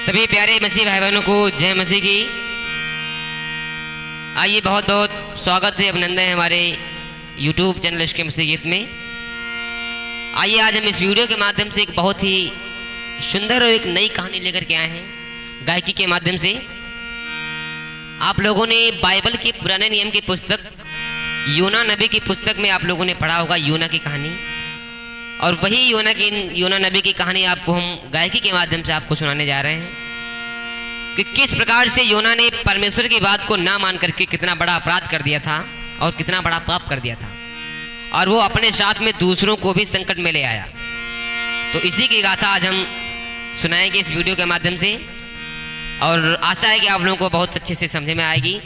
सभी प्यारे मसीह भाई बहनों को जय मसीह की। आइए, बहुत बहुत स्वागत है, अभिनंदन है हमारे YouTube चैनल इश्क मसीह गीत में। आइए, आज हम इस वीडियो के माध्यम से एक बहुत ही सुंदर और एक नई कहानी लेकर के आए हैं गायकी के माध्यम से। आप लोगों ने बाइबल के पुराने नियम की पुस्तक योना नबी की पुस्तक में आप लोगों ने पढ़ा होगा योना की कहानी, और वही योना नबी की कहानी आपको हम गायकी के माध्यम से आपको सुनाने जा रहे हैं कि किस प्रकार से योना ने परमेश्वर की बात को ना मान करके कितना बड़ा अपराध कर दिया था और कितना बड़ा पाप कर दिया था, और वो अपने साथ में दूसरों को भी संकट में ले आया। तो इसी की गाथा आज हम सुनाएंगे इस वीडियो के माध्यम से, और आशा है कि आप लोगों को बहुत अच्छे से समझ में आएगी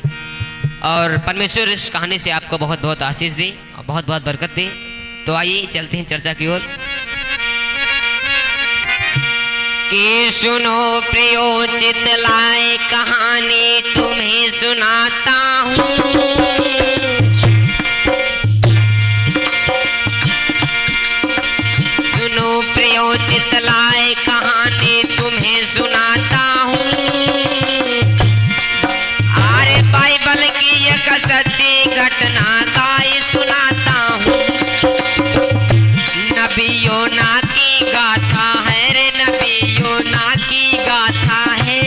और परमेश्वर इस कहानी से आपको बहुत बहुत आशीष दे और बहुत बहुत बरकत दे। तो आइए चलते हैं चर्चा की ओर। कि सुनो प्रियो चितलाए कहानी तुम्हें सुनाता हूँ, सुनो प्रियो चितलाए कहानी तुम्हें सुनाता हूँ। अरे बाइबल की एक सच्ची घटना गाई सुनाता हूँ। नबी योना की गाथा है रे, नबी योना की गाथा है।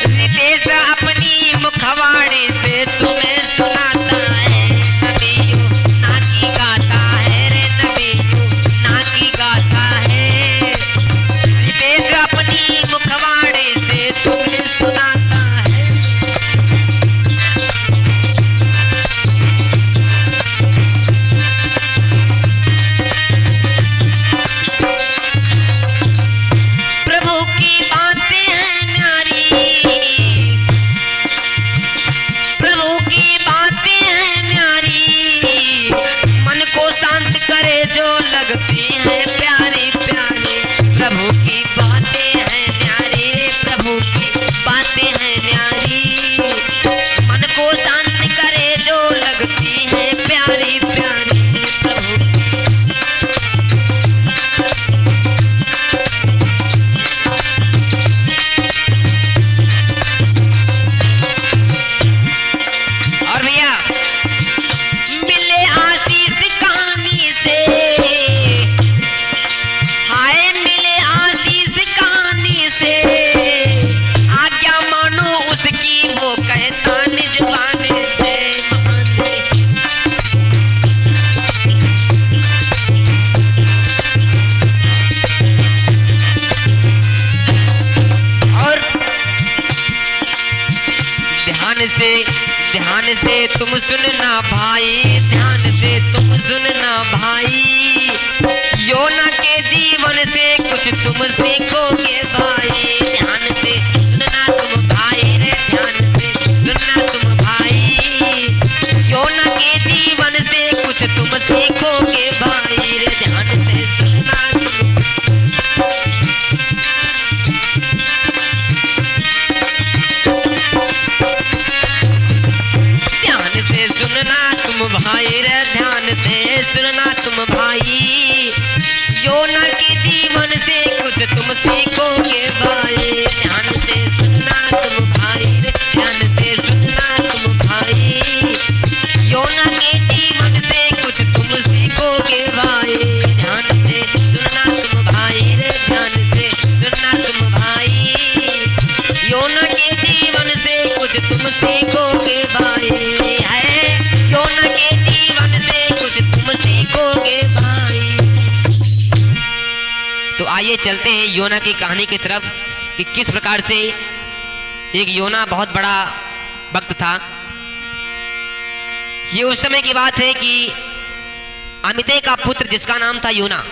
रितेश अपनी मुखवाणी से तुम्हें सुनाता है। नबी योना की गाथा है रे, नबी योना की गाथा है। रितेश अपनी मुखवाणी से तुम्हें सुनाता है। लगती हैं प्यारी प्यारी प्रभु की बातें हैं न्यारी, प्रभु की बातें हैं न्यारी। मन को शांत करे जो लगती हैं प्यारी प्यारी प्रभु। और भैया मिले आशीष कहानी से, आज्ञा मानो उसकी वो कहता निज बाने से। और ध्यान से तुम सुनना भाई, ध्यान से तुम सुनना भाई। योना के जीवन से कुछ तुम सीखोगे भाई। ध्यान से सुनना तुम भाई रे, ध्यान से सुनना तुम भाई। योना के जीवन से कुछ तुम सीखोगे भाई रे, ध्यान से सुनना तुम। ध्यान से सुनना तुम भाई रे, ध्यान से सुनना तुम भाई। योना के जीवन से कुछ तुम सीखोगे भाई। ध्यान से सुनना तुम भाई रे, ध्यान से सुनना तुम भाई। योना के जीवन से कुछ तुम सीखोगे भाई। ध्यान से सुनना तुम भाई रे, ध्यान से सुनना तुम भाई। योना के जीवन से कुछ तुम सीखोगे भाई। है योना के जीवन से कुछ तुम सीखोगे भाई। तो आइए चलते हैं योना की कहानी की तरफ कि किस प्रकार से एक योना बहुत बड़ा भक्त था। ये उस समय की बात है कि अमितै का पुत्र जिसका नाम था योना,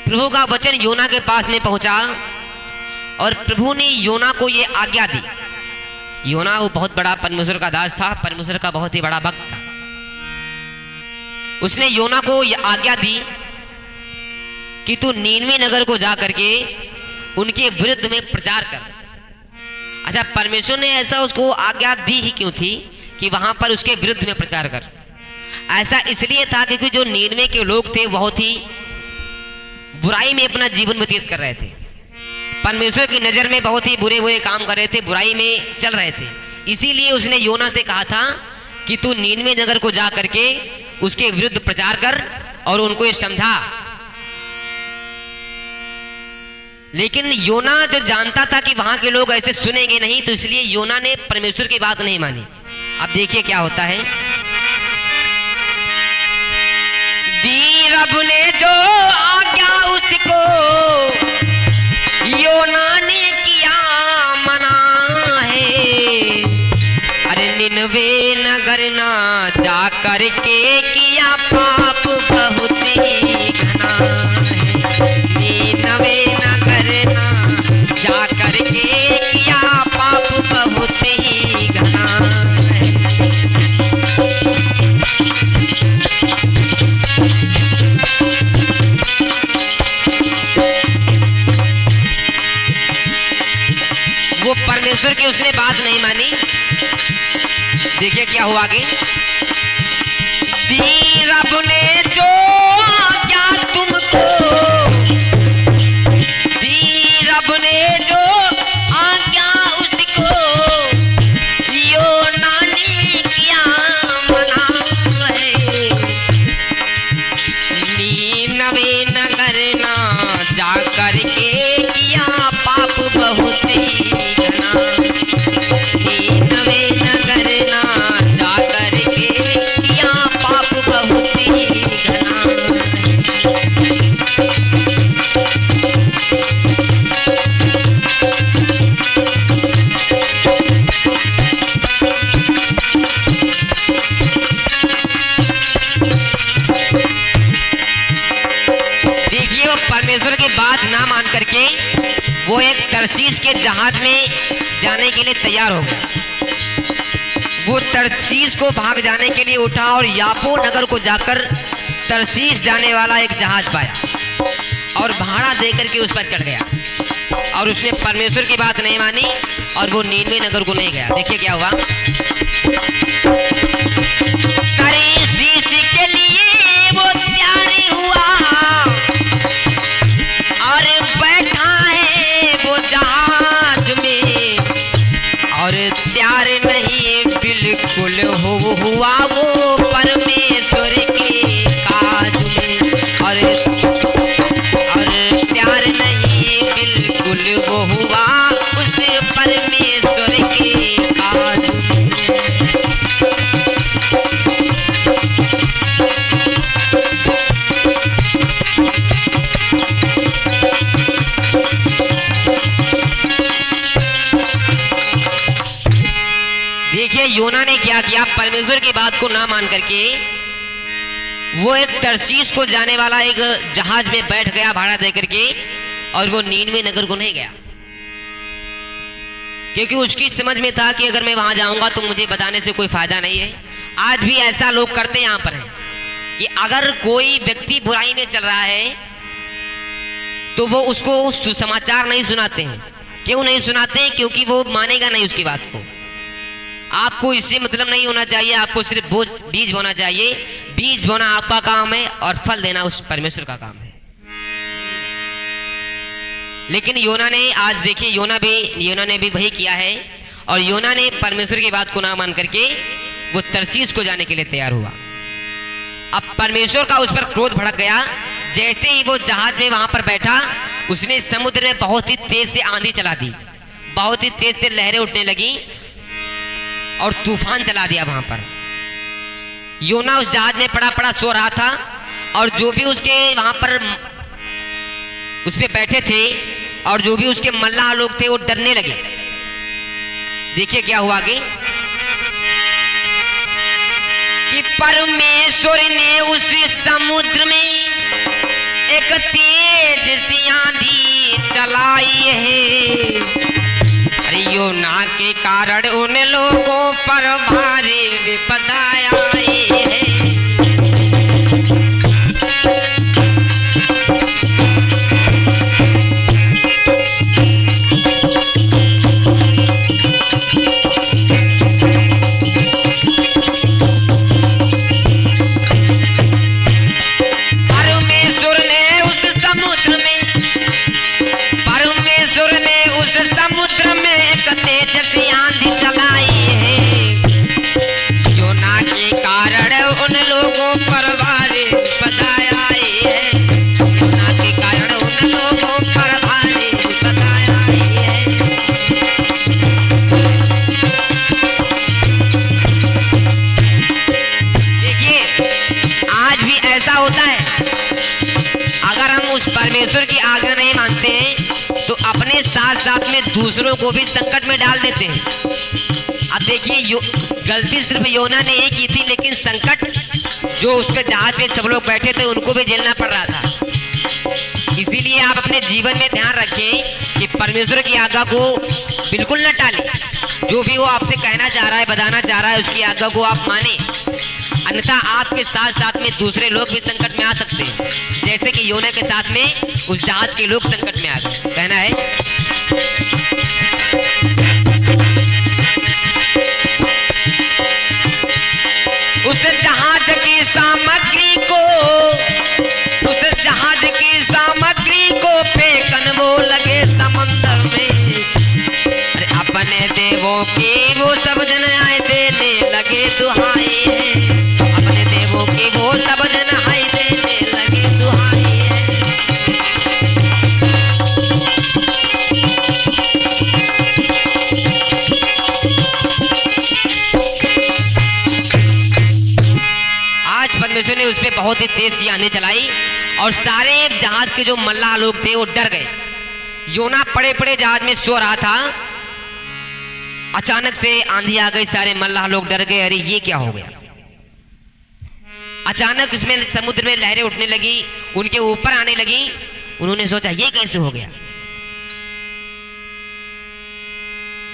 प्रभु का वचन योना के पास में पहुंचा और प्रभु ने योना को ये आज्ञा दी। योना वो बहुत बड़ा परमेश्वर का दास था, परमेश्वर का बहुत ही बड़ा भक्त था। उसने योना को ये आज्ञा दी कि तू नीनवे नगर को जा करके उनके विरुद्ध में प्रचार कर। अच्छा, परमेश्वर ने ऐसा उसको आज्ञा दी ही क्यों थी कि वहां पर उसके विरुद्ध में प्रचार कर? ऐसा इसलिए था क्योंकि जो नीनवे के लोग थे बहुत ही बुराई में अपना जीवन व्यतीत कर रहे थे। परमेश्वर की नज़र में बहुत ही बुरे बुरे काम कर रहे थे, बुराई में चल रहे थे। इसीलिए उसने योना से कहा था कि तू नीनवे नगर को जा करके उसके विरुद्ध प्रचार कर और उनको ये समझा। लेकिन योना जो जानता था कि वहां के लोग ऐसे सुनेंगे नहीं, तो इसलिए योना ने परमेश्वर की बात नहीं मानी। अब देखिए क्या होता है। दी रब ने जो आज्ञा उसको योना ने किया मना है। अरे निनवे नगर ना जा करके किया पाप बहुत ही घना है। निनवे नगर ना जा करके किया पाप बहुत ही घना है। वो परमेश्वर की उसने बात नहीं मानी। देखिए क्या हुआ आगे। दी रब ने जो आज्ञा तुमको, दी रब ने जो आज्ञा उसको योना ने किया मना है। नीनवे नगर ना जा करके किया पाप बहुत ही घना। नीनवे नगर ना जा करके किया पाप बहुत ही घना। देखिए वो परमेश्वर की बात ना मान करके वो एक तरसीस के जहाज में जाने के लिए तैयार हो गया। वो तरसीस को भाग जाने के लिए उठा और यापो नगर को जाकर तरसीस जाने वाला एक जहाज पाया और भाड़ा देकर के उस पर चढ़ गया। और उसने परमेश्वर की बात नहीं मानी और वो नीनवे नगर को नहीं गया। देखिए क्या हुआ। तरसीस के लिए वो तैयार हुआ और बैठा है वो जहाज में, और तैयार नहीं बिल्कुल हुआ वो परमेश्वर के काज में। और तैयार नहीं बिल्कुल वो हुआ उस परमेश्वर के काज में। देखिए योना ने क्या किया। परमेश्वर की बात को ना मान करके वो एक तरसीस को जाने वाला एक जहाज में बैठ गया भाड़ा देकर के, और वो नीनवे नगर को नहीं गया, क्योंकि उसकी समझ में था कि अगर मैं वहां जाऊंगा तो मुझे बताने से कोई फायदा नहीं है। आज भी ऐसा लोग करते यहाँ पर हैं कि अगर कोई व्यक्ति बुराई में चल रहा है तो वो उसको सुसमाचार नहीं सुनाते हैं। क्यों नहीं सुनाते हैं? क्योंकि वो मानेगा नहीं उसकी बात को। आपको इससे मतलब नहीं होना चाहिए, आपको सिर्फ बीज बोना चाहिए। बीज बोना आपका काम है और फल देना उस परमेश्वर का काम है। लेकिन योना ने, आज देखिए योना ने भी वही किया है, और योना ने परमेश्वर की बात को ना मान करके वो तरसीस को जाने के लिए तैयार हुआ। अब परमेश्वर का उस पर क्रोध भड़क गया। जैसे ही वो जहाज में वहां पर बैठा, उसने समुद्र में बहुत ही तेज से आंधी चला दी, बहुत ही तेज से लहरें उठने लगी और तूफान चला दिया वहां पर। योना उस जहाज में पड़ा पड़ा सो रहा था, और जो भी उसके वहां पर उस पे बैठे थे और जो भी उसके मल्लाह लोग थे वो डरने लगे। देखिए क्या हुआ आगे कि परमेश्वर ने उस समुद्र में एक तेज सी आंधी चलाई है। अरे योना के कारण उन लोगों पर भारी विपदा आई है। परमेश्वर परमेश्वर की आज्ञा नहीं मानते हैं तो अपने साथ साथ में दूसरों को भी संकट में डाल देते हैं। अब देखिए, गलती सिर्फ योना ने ही की थी, लेकिन संकट जो उस पे जहाज पे सब लोग बैठे थे उनको भी झेलना पड़ रहा था। इसीलिए आप अपने जीवन में ध्यान रखें कि परमेश्वर की आज्ञा को बिल्कुल न टालें। जो भी वो आपसे कहना चाह रहा है, बताना चाह रहा है, उसकी आज्ञा को आप माने, अन्यथा आपके साथ साथ में दूसरे लोग भी संकट में आ सकते हैं, जैसे कि योना के साथ में उस जहाज के लोग संकट में आ गए। कहना है, उस जहाज की सामग्री को, उस जहाज की सामग्री को फेंकन वो लगे समंदर में। अरे अपने देवों की वो सब जन आए देने लगे दुहाई है, अपने देवों की वो सब जन आए देने लगे दुहाई है। आज परमेश्वर ने उस पर बहुत ही तेज सी आंधी चलाई और सारे जहाज के जो मल्लाह लोग थे वो डर गए। योना पड़े पड़े जहाज में सो रहा था, अचानक से आंधी आ गई, सारे मल्लाह लोग डर गए। अरे ये क्या हो गया? अचानक इसमें समुद्र में लहरें उठने लगी, उनके ऊपर आने लगी। उन्होंने सोचा ये कैसे हो गया।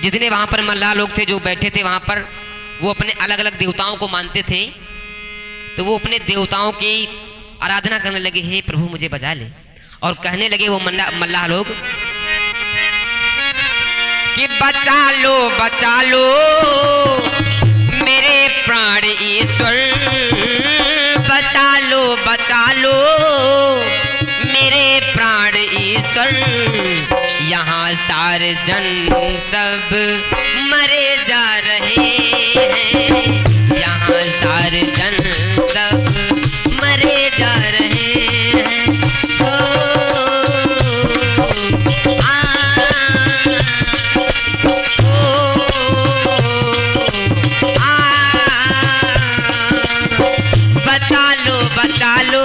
जितने वहां पर मल्लाह लोग थे जो बैठे थे वहां पर, वो अपने अलग अलग देवताओं को मानते थे, तो वो अपने देवताओं की आराधना करने लगे, हे प्रभु मुझे बचा ले। और कहने लगे वो मल्लाह लोग कि बचा लो मेरे प्राण ईश्वर, बचा लो मेरे प्राण ईश्वर। यहाँ सारे जन सब मरे जा रहे हैं, यहाँ सारे जन सब मरे जा रहे हैं। बचा लो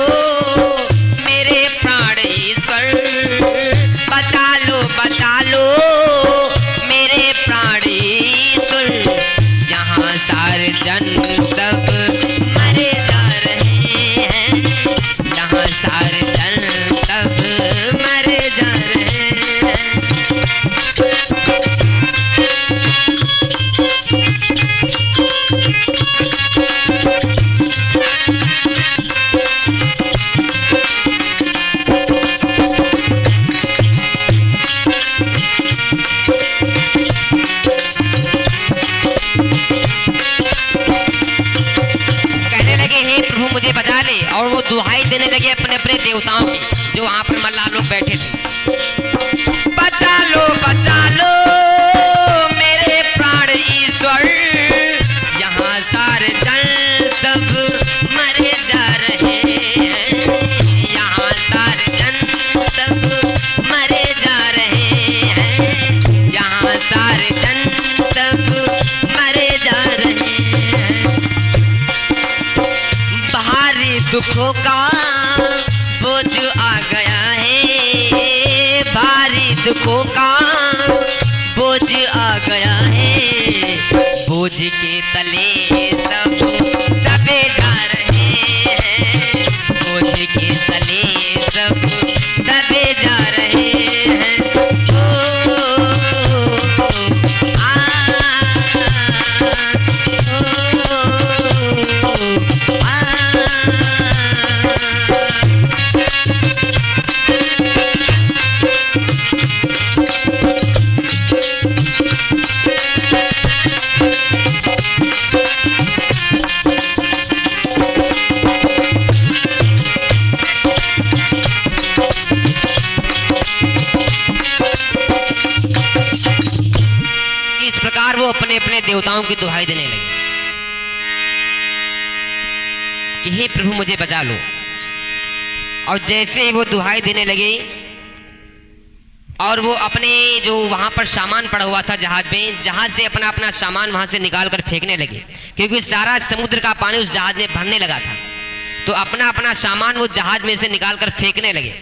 मेरे प्राण ईश्वर, बचा लो मेरे प्राण ईश्वर। यहाँ सारे जन सब मरे जा रहे हैं, यहाँ सारे जन सब मरे जा रहे हैं। मुझे बचा ले, और वो दुहाई देने लगे अपने अपने देवताओं की, जो वहां पर मल्लाह लोग बैठे थे। बचा लो मेरे प्राण ईश्वर, यहाँ सारे जन सब मरे जा रहे हैं, यहाँ सारे जन सब मरे जा रहे हैं, यहाँ सारे जन सब मरे जा रहे हैं। दुखों का बोझ आ गया है, भारी दुखों का बोझ आ गया है। बोझ के तले सब दबे जा रहे हैं, बोझ के तले सब दबे जा रहे हैं। वो अपने अपने देवताओं की दुहाई देने लगे कि हे प्रभु मुझे बचा लो। और जैसे ही वो दुहाई देने लगे और वो अपने जो वहां पर सामान पड़ा हुआ था जहाज में, जहाज से अपना अपना सामान वहां से निकाल कर फेंकने लगे, क्योंकि सारा समुद्र का पानी उस जहाज में भरने लगा था। तो अपना अपना सामान वो जहाज में से निकाल कर फेंकने लगे।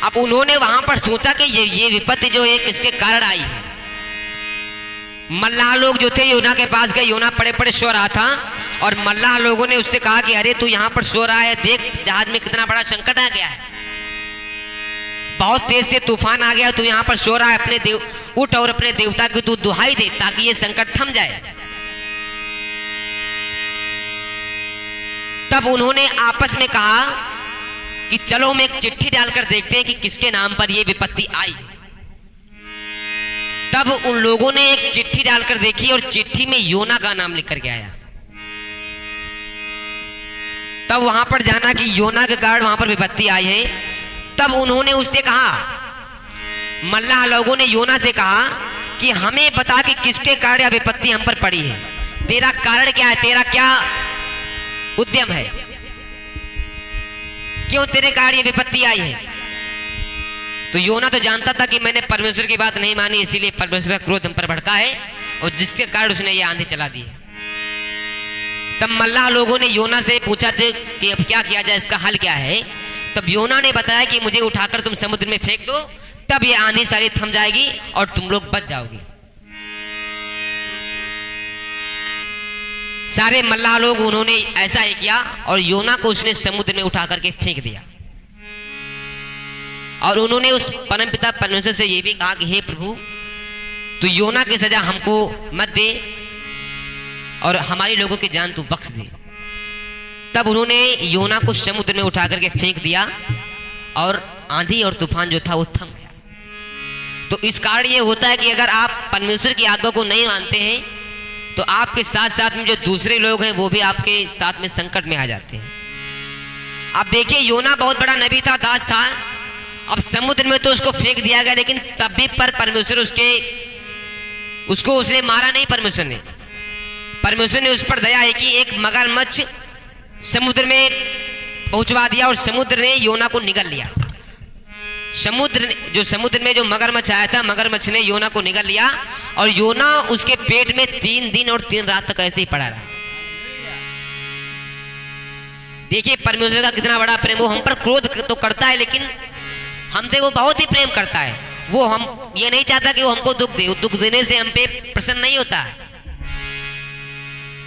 अब उन्होंने वहां पर सोचा कि ये विपत्ति जो है किसके कारण आई है। मल्लाह लोग जो थे योना के पास गए। योना पड़े पड़े सो रहा था और मल्लाह लोगों ने उससे कहा कि अरे तू यहाँ पर सो रहा है, देख जहाज में कितना बड़ा संकट आ गया है, बहुत तेज से तूफान आ गया, तू यहाँ पर सो रहा है, उठ और अपने देवता की तू दुहाई दे ताकि ये संकट थम जाए। तब उन्होंने आपस में कहा कि चलो हम एक चिट्ठी डालकर देखते हैं कि किसके नाम पर यह विपत्ति आई। तब उन लोगों ने एक चिट्ठी डालकर देखी और चिट्ठी में योना का नाम लिख करके आया। तब वहां पर जाना कि योना के कारण वहां पर विपत्ति आई है। तब उन्होंने उससे कहा, मल्लाह लोगों ने योना से कहा कि हमें बता कि किसके कारण यह विपत्ति हम पर पड़ी है, तेरा कारण क्या है, तेरा क्या उद्यम है, क्यों तेरे कारण यह विपत्ति आई है। तो योना तो जानता था कि मैंने परमेश्वर की बात नहीं मानी, इसीलिए परमेश्वर का क्रोध हम पर भड़का है और जिसके कारण उसने ये आंधी चला दी है। तब मल्लाह लोगों ने योना से पूछा थे कि अब क्या किया जाए, इसका हल क्या है। तब योना ने बताया कि मुझे उठाकर तुम समुद्र में फेंक दो, तब ये आंधी सारी थम जाएगी और तुम लोग बच जाओगे। सारे मल्लाह लोग उन्होंने ऐसा ही किया और योना को उसने समुद्र में उठा करके फेंक दिया। और उन्होंने उस परमपिता परमेश्वर से यह भी कहा कि हे प्रभु, तू योना की सजा हमको मत दे और हमारे लोगों की जान तू बख्श दे। तब उन्होंने योना को समुद्र में उठा करके फेंक दिया और आंधी और तूफान जो था वो थम गया। तो इस कारण ये होता है कि अगर आप परमेश्वर की आज्ञा को नहीं मानते हैं तो आपके साथ साथ में जो दूसरे लोग हैं वो भी आपके साथ में संकट में आ जाते हैं। अब देखिए, योना बहुत बड़ा नबी था, दास था। अब समुद्र में तो उसको फेंक दिया गया, लेकिन तब भी पर परमेश्वर उसको उसने मारा नहीं। परमेश्वर ने उस पर दया है कि एक मगरमच्छ समुद्र में पहुंचवा दिया और समुद्र ने योना को निगल लिया। समुद्र में जो मगरमच्छ आया था, मगरमच्छ ने योना को निगल लिया और योना उसके पेट में 3 दिन और 3 रात तक ऐसे ही पड़ा रहा। देखिए परमेश्वर का कितना बड़ा प्रेम। वो हम पर क्रोध तो करता है, लेकिन हमसे वो बहुत ही प्रेम करता है। वो हम ये नहीं चाहता कि वो हमको दुख दे, दुख देने से हम पे प्रसन्न नहीं होता है।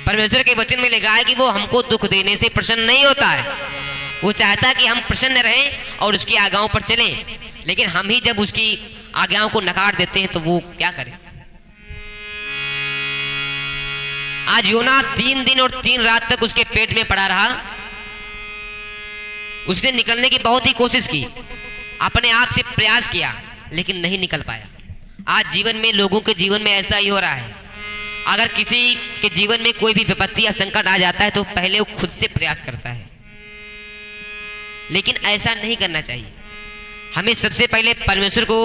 परमेश्वर के वचन में लिखा है कि वो हमको दुख देने से प्रसन्न नहीं होता है। वो चाहता है कि हम प्रसन्न रहें और उसकी आज्ञाओं पर चलें, लेकिन हम ही जब उसकी आज्ञाओं को नकार देते हैं तो वो क्या करें। आज योना 3 दिन और 3 रात तक उसके पेट में पड़ा रहा। उसने निकलने की बहुत ही कोशिश की, अपने आप से प्रयास किया, लेकिन नहीं निकल पाया। आज जीवन में, लोगों के जीवन में ऐसा ही हो रहा है। अगर किसी के जीवन में कोई भी विपत्ति या संकट आ जाता है तो पहले वो खुद से प्रयास करता है, लेकिन ऐसा नहीं करना चाहिए। हमें सबसे पहले परमेश्वर को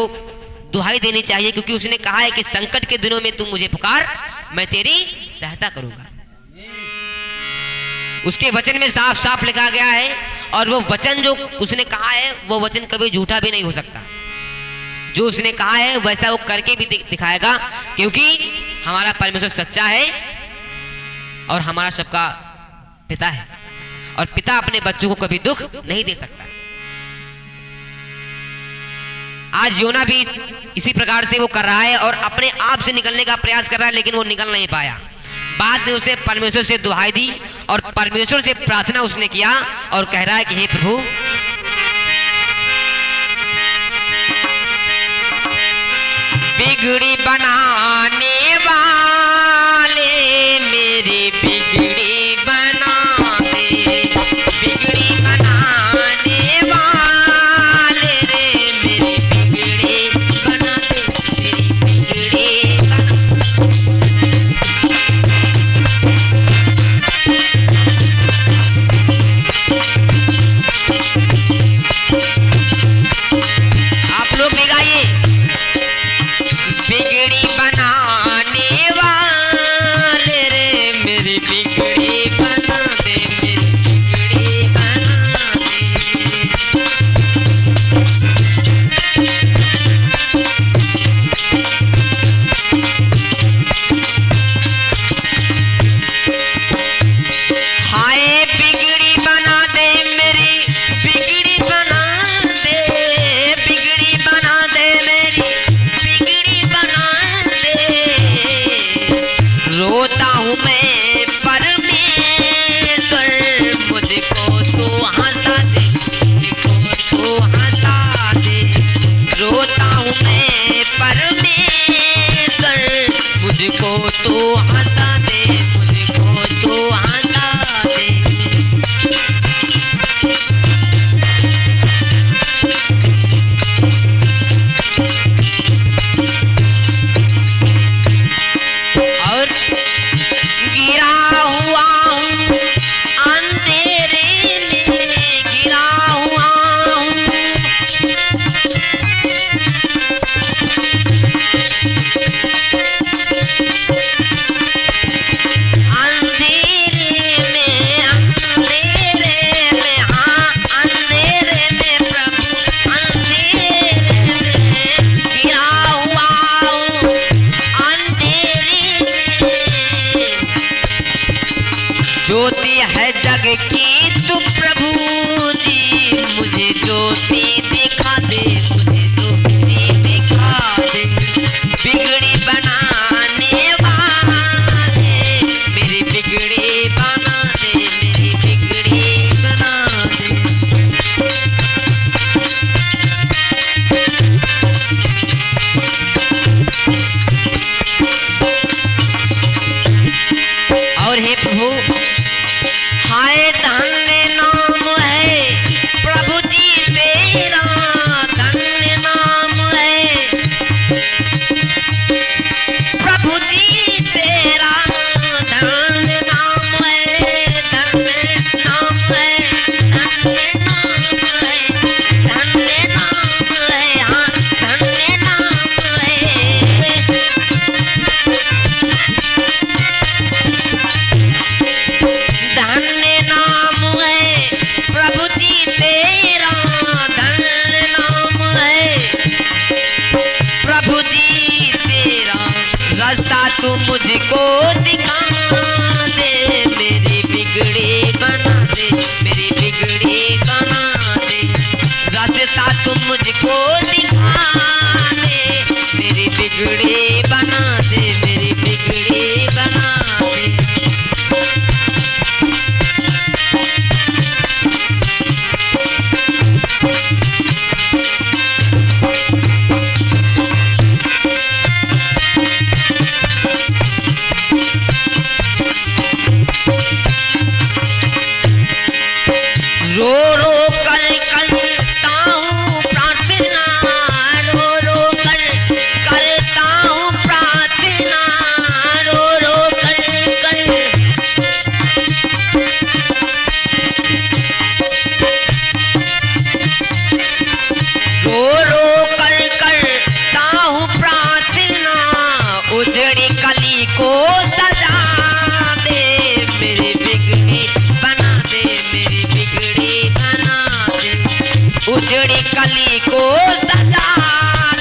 दुहाई देनी चाहिए, क्योंकि उसने कहा है कि संकट के दिनों में तू मुझे पुकार, मैं तेरी सहायता करूंगा। उसके वचन में साफ साफ लिखा गया है, और वो वचन जो उसने कहा है वो वचन कभी झूठा भी नहीं हो सकता। जो उसने कहा है वैसा वो करके भी दिखाएगा, क्योंकि हमारा परमेश्वर सच्चा है और हमारा सबका पिता है, और पिता अपने बच्चों को कभी दुख नहीं दे सकता। आज योना भी इसी प्रकार से वो कर रहा है और अपने आप से निकलने का प्रयास कर रहा है, लेकिन वो निकल नहीं पाया। बाद में उसे परमेश्वर से दुहाई दी और परमेश्वर से प्रार्थना उसने किया और कह रहा है कि हे प्रभु, बिगड़ी बनाने वाले मेरी बिगड़ी बना दे, बिगड़ी बनाने वाले रे मेरी बिगड़ी बना दे, मेरी बिगड़ी बना। आप लोग भी गाइए, बिगड़ी बनाने वाले रे मेरी बिगड़ी बना दे, मेरी बिगड़ी बना दे। हाय बिगड़ी बना दे, मेरी बिगड़ी बना दे, ज्योति है जग की तू प्रभु जी, मुझे ज्योति दिखा दे, मुझे ज्योति दिखा दे। बिगड़ी बनाने वाले मेरी बिगड़ी बना दे, मेरी बिगड़ी बना दे। और हे प्रभु, हाय धन्य नाम है प्रभु जी तेरा, धन्य नाम है प्रभु जी तेरा, धन्य नाम है, धन्य नाम है, धन्य नाम है, धन्य नाम है, हाँ धन्य नाम है। धन्य नाम है प्रभु जी तेरा, धन्य नाम है प्रभु जी तेरा। रास्ता तू मुझको दिखा दे, मेरी बिगड़ी बना दे, मेरी बिगड़ी बना दे। रास्ता तू मुझको दिखा दे, मेरी बिगड़ी बना दे, मेरी बिगड़ी बना दे। रो रो कर करता हूँ प्रार्थना, रो रो कर करता हूँ प्रार्थना, रो रो कर रो रो कर करता हूँ प्रार्थना। उजड़ी कली को सजा दे, मेरी बिगड़ी बना दे, मेरी बिगड़ी बना दे। उजड़ी कली को सजा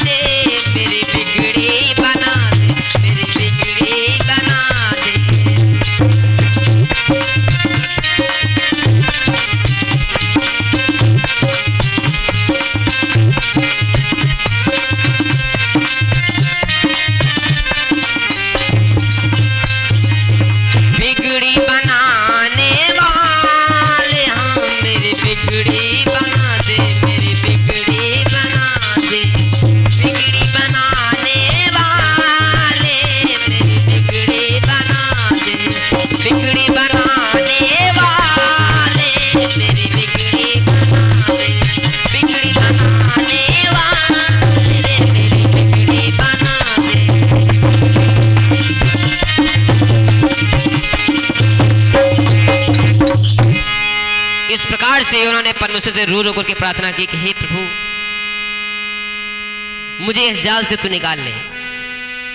दे, मेरी बिगड़ी बना दे, मेरी बिगड़ी बना दे। बिगड़ी बनाने वाले, हाँ मेरी बिगड़ी बना दे, मेरी बिगड़ी बना दे। बिगड़ी बनाने वाले मेरी बिगड़ी बना दे, बिगड़ी बनाने वाले मेरी बिगड़ी बना दे, बिगड़ी बनाने वाले मेरी बिगड़ी बना दे। इस प्रकार से उन्होंने परमेश्वर से रो रो करके प्रार्थना की कि हे प्रभु, मुझे इस जाल से तू निकाल ले,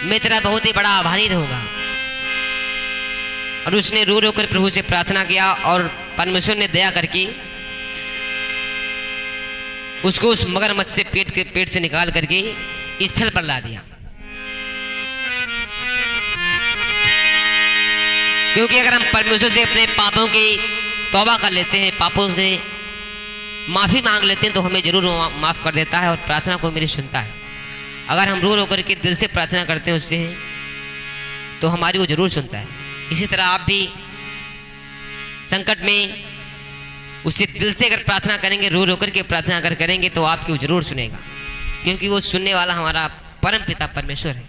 मैं तेरा बहुत ही बड़ा आभारी रहूंगा। और उसने रो रो कर प्रभु से प्रार्थना किया और परमेश्वर ने दया करके उसको उस मगरमच्छ से पेट से निकाल करके स्थल पर ला दिया। क्योंकि अगर हम परमेश्वर से अपने पापों की तौबा कर लेते हैं, पापों से माफ़ी मांग लेते हैं, तो हमें जरूर माफ़ कर देता है और प्रार्थना को मेरी सुनता है। अगर हम रो रो करके दिल से प्रार्थना करते हैं उससे, तो हमारी वो जरूर सुनता है। इसी तरह आप भी संकट में उससे दिल से अगर प्रार्थना करेंगे, रो रो करके प्रार्थना अगर करेंगे, तो आपकी वो जरूर सुनेगा, क्योंकि वो सुनने वाला हमारा परम पिता परमेश्वर है।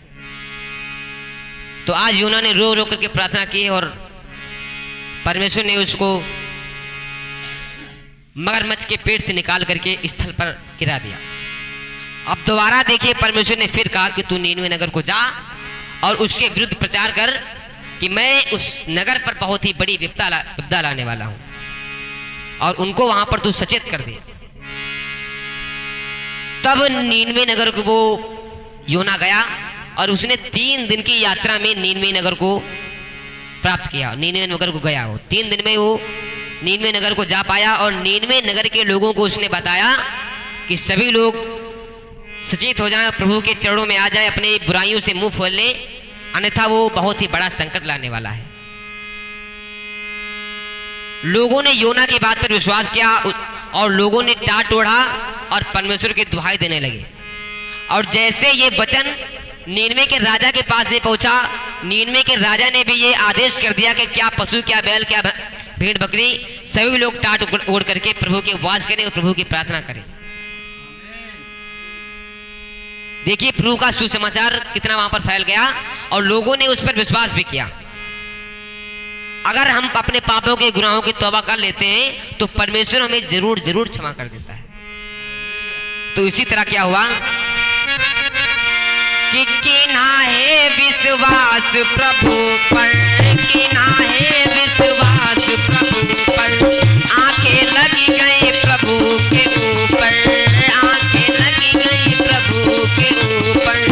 तो आज उन्होंने रो रो करके प्रार्थना की और परमेश्वर ने उसको मगरमच्छ के पेट से निकाल करके स्थल पर गिरा दिया। अब दोबारा देखिए, परमेश्वर ने फिर कहा कि तू नीनवे नगर को जा और उसके विरुद्ध प्रचार कर कि मैं उस नगर पर बहुत ही बड़ी विपदा लाने वाला हूं, और उनको वहां पर तू सचेत कर दे। तब नीनवे नगर को वो योना गया और उसने 3 दिन की यात्रा में नीनवे नगर को प्राप्त किया। नीनवे नगर को गया, वो 3 दिन में वो नीनवे नगर को जा पाया और नीनवे नगर के लोगों को उसने बताया कि सभी लोग सचेत हो जाएं, प्रभु के चरणों में आ जाएं, अपने बुराइयों से मुंह खोल लें, अन्यथा वो बहुत ही बड़ा संकट लाने वाला है। लोगों ने योना की बात पर विश्वास किया और लोगों ने टाट ओढ़ा और परमेश्वर की दुहाई देने लगे। और जैसे ये वचन नीनवे के राजा के पास भी पहुंचा, नीनवे के राजा ने भी ये आदेश कर दिया कि क्या पशु, क्या बैल, क्या भेड़ बकरी, सभी लोग टाट ओढ़ करके प्रभु के उपवास करें और प्रभु की प्रार्थना करें। देखिए प्रभु का सुसमाचार कितना वहां पर फैल गया और लोगों ने उस पर विश्वास भी किया। अगर हम अपने पापों के गुनाहों की तौबा कर लेते हैं तो परमेश्वर हमें जरूर जरूर क्षमा कर देता है। तो इसी तरह क्या हुआ कि कीना है विश्वास प्रभु पर, कीना है विश्वास प्रभु पर, आंखें लगी गई प्रभु के ऊपर, आंखें लगी गई प्रभु के ऊपर।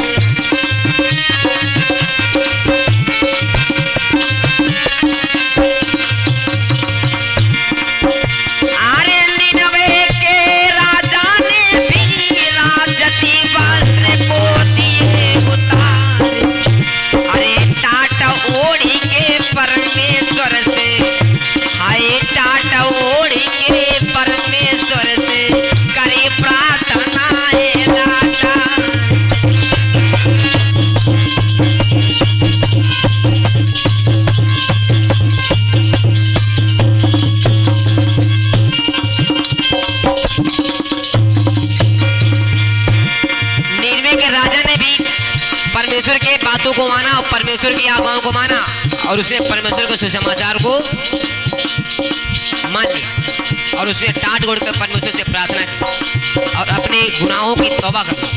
अरे निनवे के राजा ने भी राजसी वस्त्र को दिए उतार, अरे टाट ओढ़ी के परमेश्वर से, हाय टाट ओढ़ी के परमेश्वर से करी प्रार्थना है राजा। नीनवे के राजा ने भी परमेश्वर के बातों को माना और परमेश्वर की आज्ञाओं को माना और उसने परमेश्वर के सुसमाचार को मान लिया और उसने टाट ओढ़कर परमेश्वर से प्रार्थना की और अपने गुनाहों की तौबा कर ली।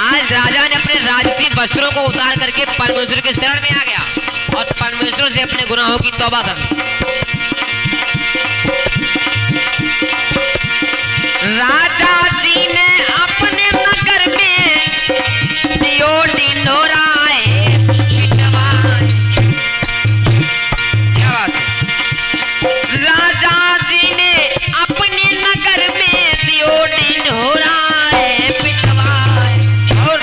आज राजा ने अपने राजसी वस्त्रों को उतार करके परमेश्वर के शरण में आ गया और परमेश्वर से अपने गुनाहों की तौबा कर ली। राजा जी ने अपने नगर में दियो ढिंढोराए पिटवाए। क्या बात है? राजा जी ने अपने नगर में दियो ढिंढोराए पिटवाए और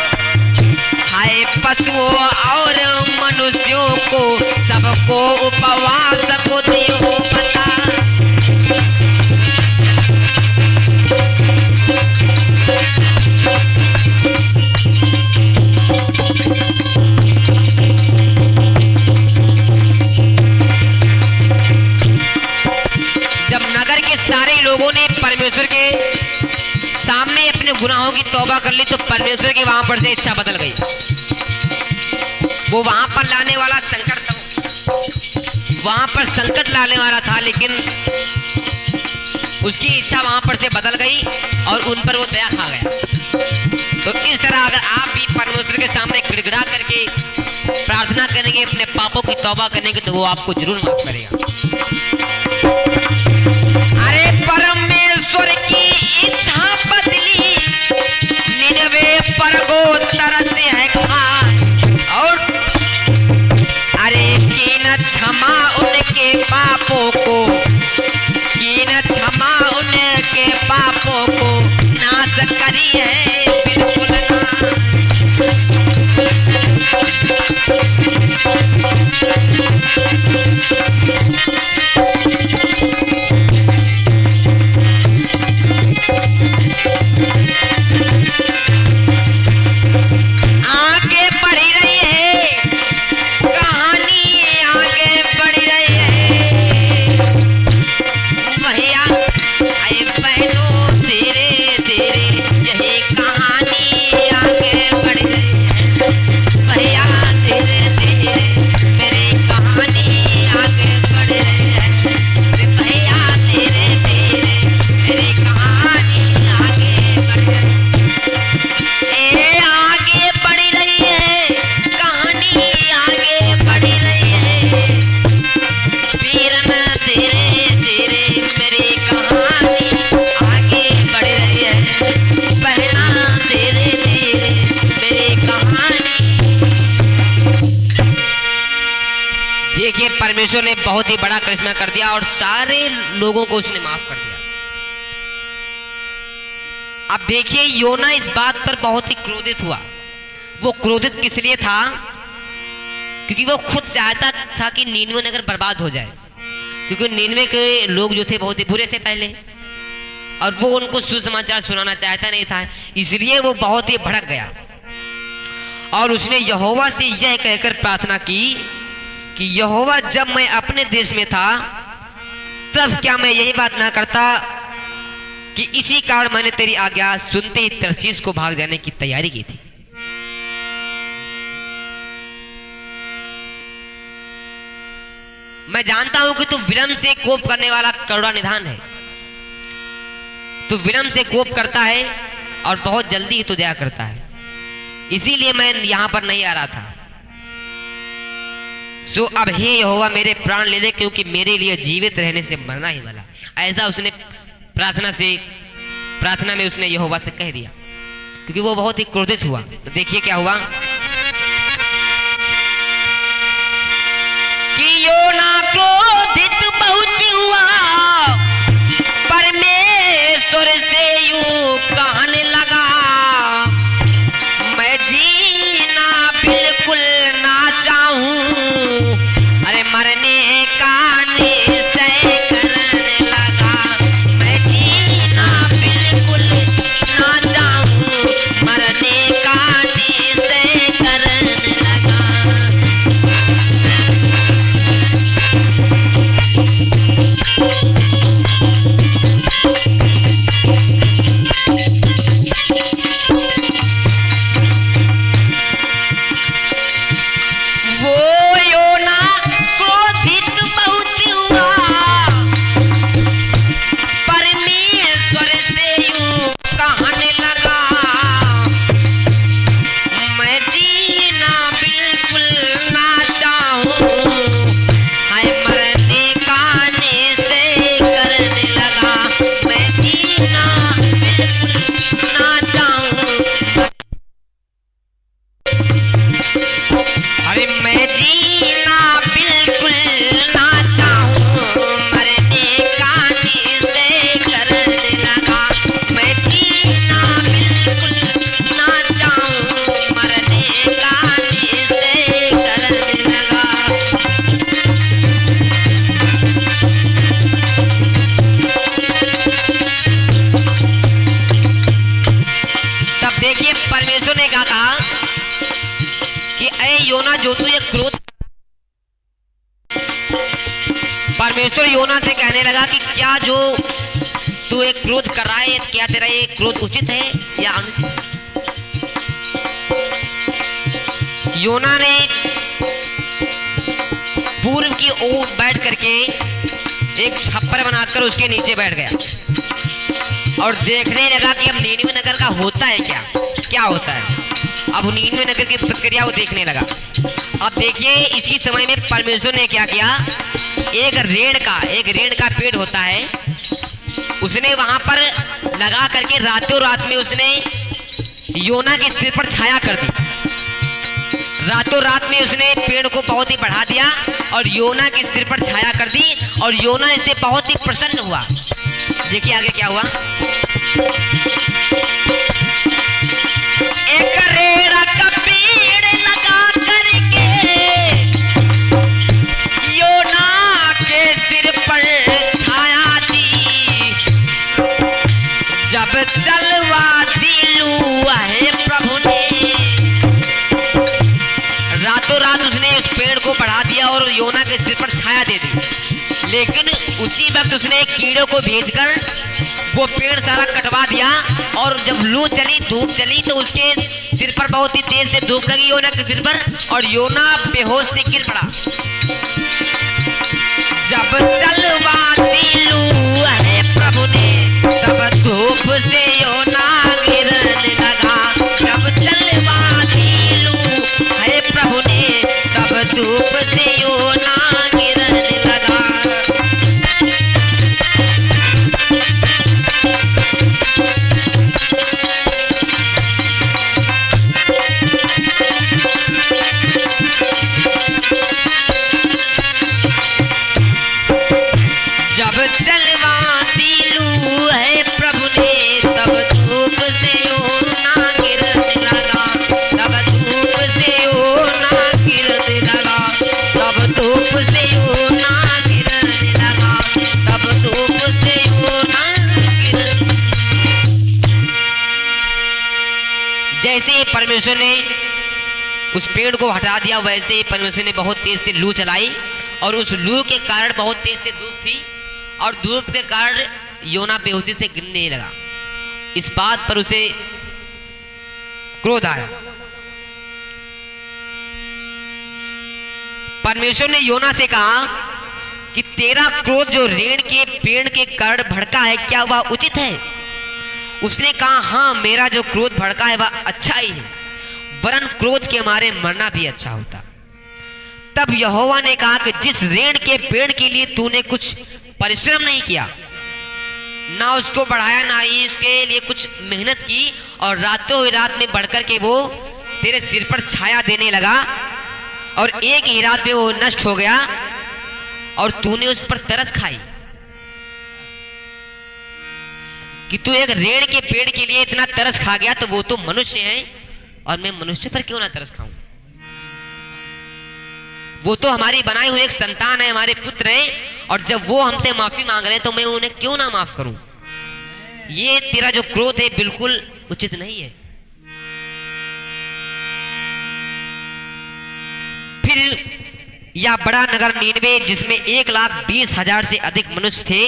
हाय पशुओं और मनुष्यों को सबको उपवास को दियो बता। जब नगर के सारे लोगों ने परमेश्वर के सामने अपने गुनाहों की तौबा कर ली तो परमेश्वर की वहां पर से इच्छा बदल गई। वो वहां पर लाने वाला संकट था, वहां पर संकट लाने वाला था, लेकिन उसकी इच्छा वहां पर से बदल गई और उन पर वो दया खा गया। तो इस तरह अगर आप भी परमेश्वर के सामने गिड़गिड़ा करके प्रार्थना करेंगे, अपने पापों की तौबा करेंगे तो वो आपको जरूर माफ करेगा। अरे परमेश्वर की इच्छा बदली, निनवे पर गोत्र से है खान और अरे कीन क्षमा उनके पापों को, कीन क्षमा उनके पापों को नाश करी है बिल्कुल ना। आगे बढ़ी रही है कहानी, आगे बढ़ी रही है भैया, आए बहनों धीरे धीरे यही कहानी आगे बढ़ रही है भैया, धीरे धीरे मेरी कहानी आगे बढ़ रही है भैया, धीरे धीरे मेरी कहानी आगे बढ़ रही है। आगे बढ़ रही है कहानी, आगे बढ़ रही है वीरन, धीरे धीरे मेरी कहानी आगे बढ़ रही है बहना, धीरे धीरे मेरी कहानी। देखिए परमेश्वर ने बहुत ही बड़ा करिश्मा कर दिया और सारे लोगों को उसने माफ कर दिया। अब देखिए योना इस बात पर बहुत ही क्रोधित हुआ। वो क्रोधित किस लिए था? क्योंकि वो खुद चाहता था कि नीनवे नगर बर्बाद हो जाए। क्योंकि निन्वे के लोग जो थे बहुत ही बुरे थे पहले, और वो उनको सुसमाचार सुनाना चाहता नहीं था, इसलिए वो बहुत ही भड़क गया और उसने यहोवा से यह कहकर प्रार्थना की कि यहोवा, जब मैं अपने देश में था तब क्या मैं यही बात ना करता कि इसी कारण मैंने तेरी आज्ञा सुनते ही तरसीस को भाग जाने की तैयारी की थी। मैं जानता हूं कि तू विलंब से कोप करने वाला करुणा निधान है, तू विलंब से कोप करता है और बहुत जल्दी ही तू दया करता है, इसीलिए मैं यहां पर नहीं आ रहा था। सो अब हे यहोवा मेरे प्राण ले ले, क्योंकि मेरे लिए जीवित रहने से मरना ही भला। ऐसा उसने प्रार्थना में उसने यहोवा से कह दिया, क्योंकि वो बहुत ही क्रोधित हुआ। तो देखिए क्या हुआ कि योना क्रोधित बहुत हुआ, परमेश्वर से यूं कहने लगा, मैं जीना बिल्कुल ना चाहूं, अरे मरने का निश्चय करने लगा, मैं जीना बिल्कुल ना चाहूं, मरने का निश्चय करने लगा। परमेश्वर ने क्या कहा कि अरे योना, जो तू ये क्रोध, परमेश्वर योना से कहने लगा कि क्या जो तू एक क्रोध कर रहा है, क्या तेरा ये क्रोध उचित है या अनुचित? योना ने पूर्व की ओर बैठ करके एक छप्पर बनाकर उसके नीचे बैठ गया और देखने लगा कि अब नीनवे नगर का होता है क्या होता है। अब नीनवे नगर की प्रतिक्रिया वो देखने लगा। अब देखिए इसी समय में परमेश्वर ने क्या किया, एक रेड़ का पेड़ होता है, उसने वहां पर लगा करके रातों रात में उसने योना के सिर पर छाया कर दी। रातों रात में उसने पेड़ को बहुत ही बढ़ा दिया और योना के सिर पर छाया कर दी और योना इससे बहुत ही प्रसन्न हुआ। देखिए आगे क्या हुआ। एक रेड़ा का पेड़ लगा करके योना के सिर पर छाया दी, जब चलवा दिलू है प्रभु ने। रातों रात उसने उस पेड़ को बढ़ा दिया और योना के सिर पर छाया दे दी, लेकिन उसी वक्त उसने कीड़ों को भेजकर वो पेड़ सारा कटवा दिया और जब लू चली, धूप चली, तो उसके सिर पर बहुत ही तेज से धूप लगी योना के सिर पर और योना बेहोश से गिर पड़ा। जब चलवा दिलू है प्रभु ने, तब धूप से योना गिरने लगा। जब चलवा दिलू है प्रभु ने, तब धूप से योना गिरने लगा। जब चलवा दिलू है प्रभु ने, तब धूप से योना गिरने लगा। तब धूप से योना गिरने लगा। तब धूप से परमेश्वर ने उस पेड़ को हटा दिया, वैसे ही परमेश्वर ने बहुत तेज से लू चलाई और उस लू के कारण बहुत तेज से धूप थी और धूप के कारण योना बेहोशी से गिरने लगा। इस बात पर उसे क्रोध आया। परमेश्वर ने योना से कहा कि तेरा क्रोध जो रेण के पेड़ के कारण भड़का है, क्या वह उचित है? उसने कहा, हाँ, मेरा जो क्रोध भड़का है वह अच्छा ही है, वरन क्रोध के मारे मरना भी अच्छा होता। तब यहोवा ने कहा कि जिस रेण के पेड़ के लिए तूने कुछ परिश्रम नहीं किया, ना उसको बढ़ाया, ना ही उसके लिए कुछ मेहनत की, और रातों ही रात में बढ़कर के वो तेरे सिर पर छाया देने लगा और एक ही रात में वो नष्ट हो गया और तूने उस पर तरस खाई कि तू एक रेण के पेड़ के लिए इतना तरस खा गया, तो वो तो मनुष्य है और मैं मनुष्य पर क्यों ना तरस खाऊं? वो तो हमारी बनाई हुई एक संतान है, हमारे पुत्र हैं, और जब वो हमसे माफी मांग रहे हैं तो मैं उन्हें क्यों ना माफ करूं? ये तेरा जो क्रोध है बिल्कुल उचित नहीं है। फिर यह बड़ा नगर नीनवे, जिसमें 1,20,000 से अधिक मनुष्य थे,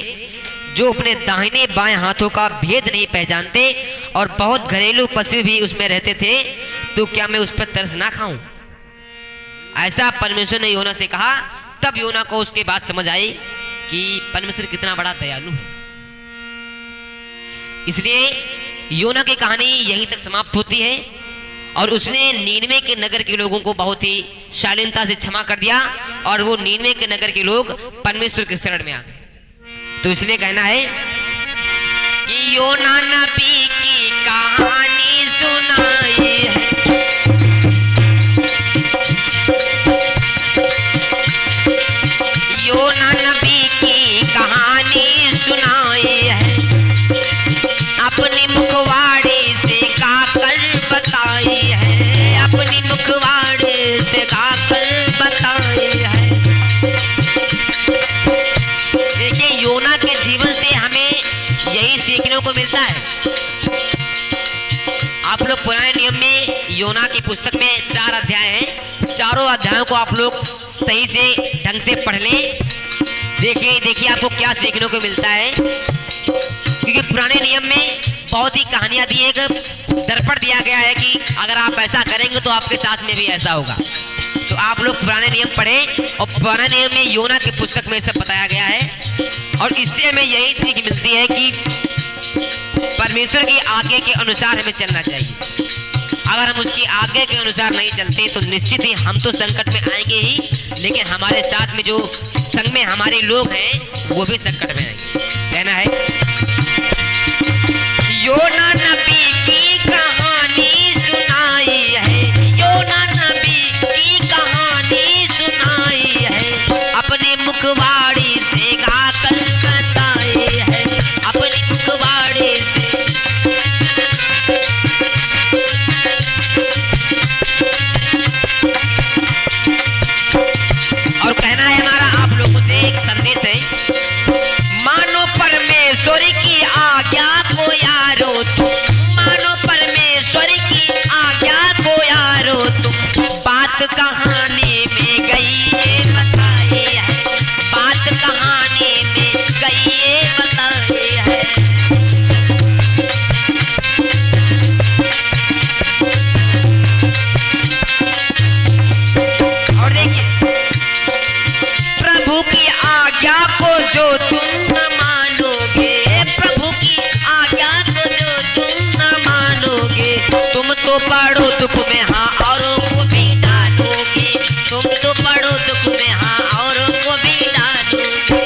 जो अपने दाहिने बाएं हाथों का भेद नहीं पहचानते, और बहुत घरेलू पशु भी उसमें रहते थे, तो क्या मैं उस पर तरस ना खाऊं? ऐसा परमेश्वर ने योना से कहा। तब योना को उसके बाद समझ आई कि परमेश्वर कितना बड़ा दयालु है। इसलिए योना की कहानी यहीं तक समाप्त होती है और उसने नीनवे के नगर के लोगों को बहुत ही शालीनता से क्षमा कर दिया और वो नीनवे के नगर के लोग परमेश्वर के शरण में आ गए। तो इसलिए कहना है कि योना नबी की कहानी सुनाई है, योना नबी की कहानी सुनाई है, अपनी मुखवाड़ी से गाकर बताई है, अपनी मुखवाड़ी से गाकर बताई है। देखिए, योना के जीवन से हमें यही सीखने को मिलता है। आप लोग पुराने नियम में योना की पुस्तक में 4 अध्याय हैं, चारों अध्यायों को आप लोग सही से ढंग से पढ़ लें। देखिए आपको क्या सीखने को मिलता है, क्योंकि पुराने नियम में बहुत ही कहानियां दी, एक दर्पण दिया गया है कि अगर आप ऐसा करेंगे तो आपके साथ में भी ऐसा होगा। तो आप लोग पुराने नियम पढ़ें और पुराने नियम में योना की पुस्तक में सब बताया गया है और इससे हमें यही सीख मिलती है कि परमेश्वर की आज्ञा के अनुसार हमें चलना चाहिए। अगर हम उसकी आज्ञा के अनुसार नहीं चलते तो निश्चित ही हम तो संकट में आएंगे ही, लेकिन हमारे साथ में जो संग में हमारे लोग हैं वो भी संकट में आएंगे। कहना है योना नबी की कहानी सुनाई है, योना नबी की कहानी सुनाई है, अपने मुखवाड़ी से गाकर बताई है, अपनी मुखवाड़ी से। और कहना है हमारा आप लोगों से एक संदेश है, मानो परमेश्वर की आज्ञा को यारो तुम, मानो परमेश्वर की आज्ञा को यारो तुम, बात कहानी में गई ये बताई है, बात कहानी में गई ये बताई है। और देखिए, प्रभु की आज्ञा को जो तुम न मानोगे, प्रभु की आज्ञा को जो तुम न मानोगे, तुम तो पड़ो दुख में हाँ औरों को भी डालोगे, तुम तो पड़ो दुख में हाँ औरों को भी डालोगे।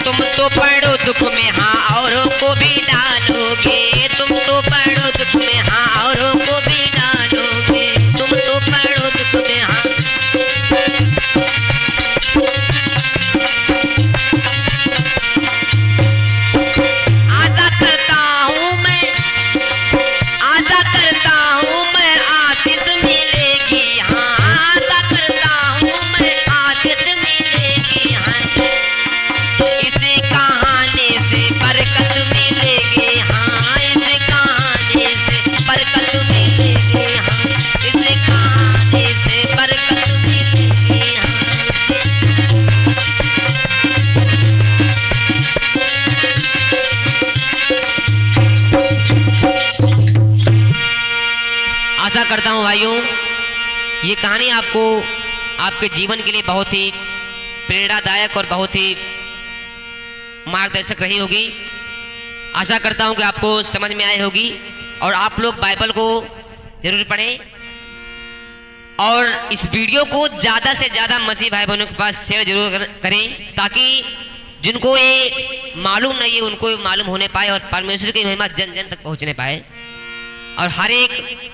तुम तो पड़ो दुख में हाँ औरों को भी डालोगे, तुम तो पड़ो दुख में हाँ औरों को भी डालोगे, तुम तो पड़ो दुख में हाँ। आशा करता हूँ मैं आशा करता हूँ भाइयों ये कहानी आपको आपके जीवन के लिए बहुत ही प्रेरणादायक और बहुत ही मार्गदर्शक रही होगी। आशा करता हूँ कि आपको समझ में आई होगी और आप लोग बाइबल को जरूर पढ़ें और इस वीडियो को ज़्यादा से ज़्यादा मसीह भाई बहनों के पास शेयर जरूर करें ताकि जिनको ये मालूम नहीं है उनको मालूम होने पाए और परमेश्वर की महिमा जन जन तक पहुंचने पाए और हर एक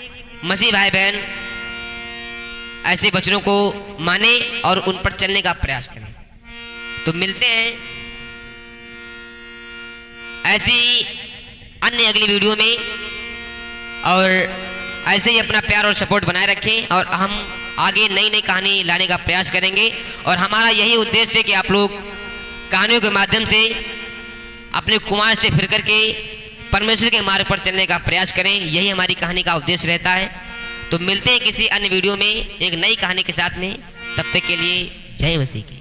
मसीह भाई बहन ऐसे वचनों को माने और उन पर चलने का प्रयास करें। तो मिलते हैं ऐसी अन्य अगली वीडियो में और ऐसे ही अपना प्यार और सपोर्ट बनाए रखें और हम आगे नई नई कहानी लाने का प्रयास करेंगे और हमारा यही उद्देश्य है कि आप लोग कहानियों के माध्यम से अपने कुमार से फिर करके परमेश्वर के मार्ग पर चलने का प्रयास करें। यही हमारी कहानी का उद्देश्य रहता है। तो मिलते हैं किसी अन्य वीडियो में एक नई कहानी के साथ में। तब तक के लिए जय मसीह की।